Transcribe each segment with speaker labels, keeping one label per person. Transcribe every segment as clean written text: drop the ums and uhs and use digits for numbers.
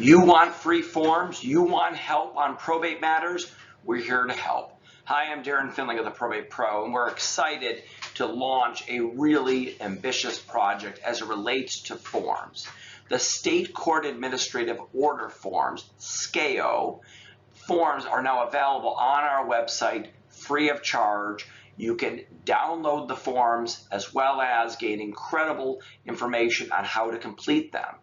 Speaker 1: You want free forms? You want help on probate matters? We're here to help. Hi, I'm Darren Findling of the Probate Pro, and we're excited to launch a really ambitious project as it relates to forms. The State Court Administrative Order Forms, SCAO, forms are now available on our website free of charge. You can download the forms as well as gain incredible information on how to complete them.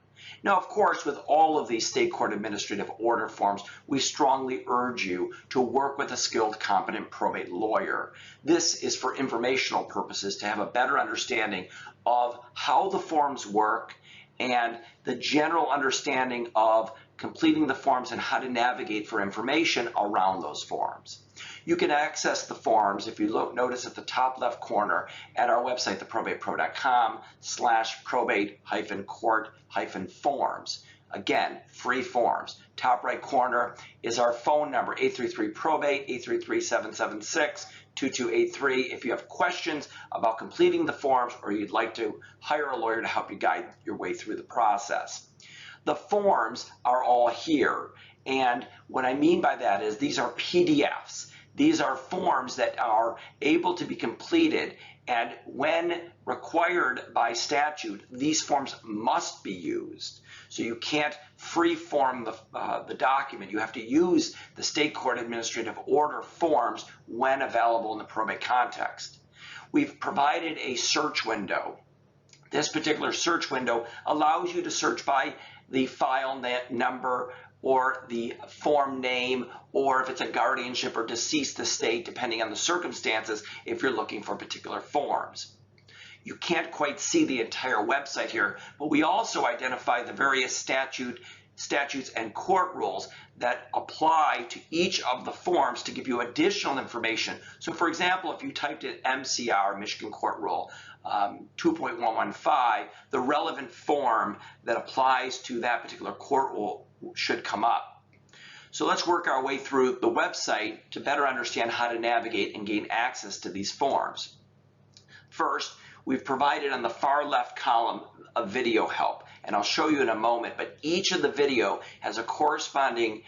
Speaker 1: Now, of course, with all of these state court administrative order forms, we strongly urge you to work with a skilled, competent probate lawyer. This is for informational purposes to have a better understanding of how the forms work and the general understanding of completing the forms and how to navigate for information around those forms. You can access the forms, if you notice at the top left corner, at our website, theprobatepro.com/probate-court-forms. Again, free forms. Top right corner is our phone number, 833-PROBATE, 833-776-2283. If you have questions about completing the forms or you'd like to hire a lawyer to help you guide your way through the process. The forms are all here, and what I mean by that is these are PDFs. These are forms that are able to be completed, and when required by statute, these forms must be used. So you can't free-form the document. You have to use the state court administrative order forms when available in the probate context. We've provided a search window. This particular search window allows you to search by the file number or the form name, or if it's a guardianship or deceased estate, depending on the circumstances, if you're looking for particular forms. You can't quite see the entire website here, but we also identify the various statutes and court rules that apply to each of the forms to give you additional information. So for example, if you typed in MCR, Michigan Court Rule 2.115, the relevant form that applies to that particular court rule should come up. So let's work our way through the website to better understand how to navigate and gain access to these forms. First, we've provided on the far left column a video help, and I'll show you in a moment, but each of the video has a corresponding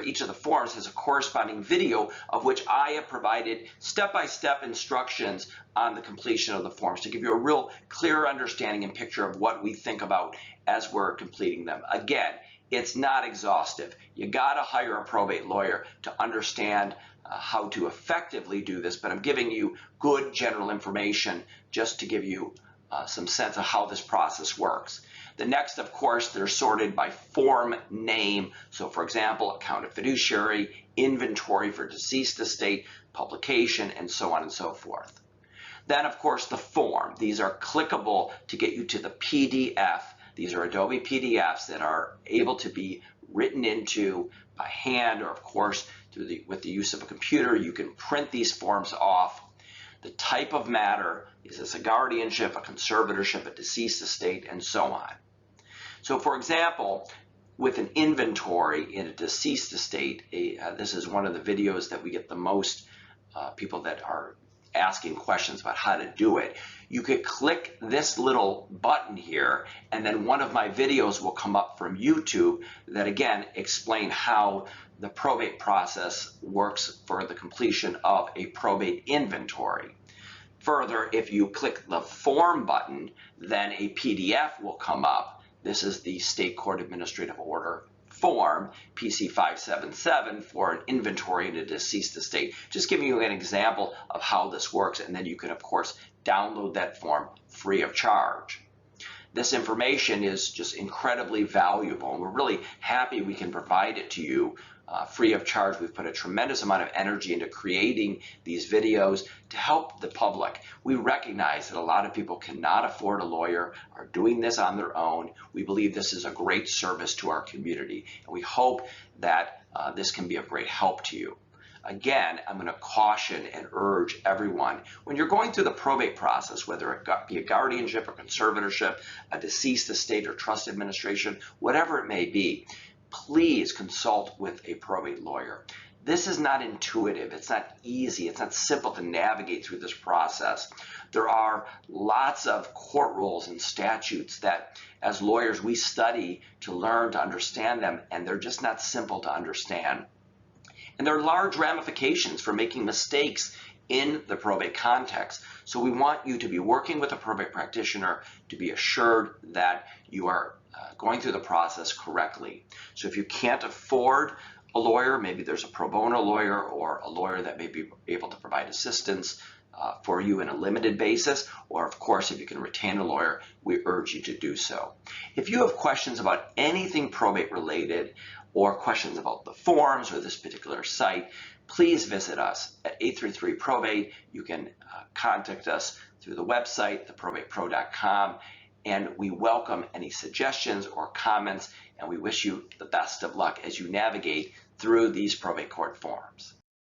Speaker 1: each of the forms has a corresponding video of which I have provided step-by-step instructions on the completion of the forms to give you a real clear understanding and picture of what we think about as we're completing them. Again, it's not exhaustive. You gotta hire a probate lawyer to understand how to effectively do this, but I'm giving you good general information just to give you some sense of how this process works. The next, of course, they're sorted by form name. So for example, account of fiduciary, inventory for deceased estate, publication, and so on and so forth. Then, of course, the form. These are clickable to get you to the PDF. These are Adobe PDFs that are able to be written into by hand, or of course, with the use of a computer, you can print these forms off. The type of matter, is this a guardianship, a conservatorship, a deceased estate, and so on. So for example, with an inventory in a deceased estate, this is one of the videos that we get the most people that are asking questions about how to do it. You could click this little button here, and then one of my videos will come up from YouTube that again explain how the probate process works for the completion of a probate inventory. Further, if you click the form button, then a PDF will come up. This is the State Court Administrative Order form, PC 577, for an inventory in a deceased estate. Just giving you an example of how this works, and then you can, of course, download that form free of charge. This information is just incredibly valuable, and we're really happy we can provide it to you free of charge. We've put a tremendous amount of energy into creating these videos to help the public. We recognize that a lot of people cannot afford a lawyer, are doing this on their own. We believe this is a great service to our community, and we hope that this can be of great help to you. Again, I'm going to caution and urge everyone, when you're going through the probate process, whether it be a guardianship or conservatorship, a deceased estate or trust administration, whatever it may be, please consult with a probate lawyer. This is not intuitive. It's not easy. It's not simple to navigate through this process. There are lots of court rules and statutes that as lawyers we study to learn to understand them, and they're just not simple to understand. And there are large ramifications for making mistakes in the probate context. So we want you to be working with a probate practitioner to be assured that you are going through the process correctly. So if you can't afford a lawyer, maybe there's a pro bono lawyer or a lawyer that may be able to provide assistance for you in a limited basis, or of course if you can retain a lawyer, we urge you to do so. If you have questions about anything probate related or questions about the forms or this particular site, please visit us at 833 Probate. You can contact us through the website, theprobatepro.com, and we welcome any suggestions or comments, and we wish you the best of luck as you navigate through these probate court forms.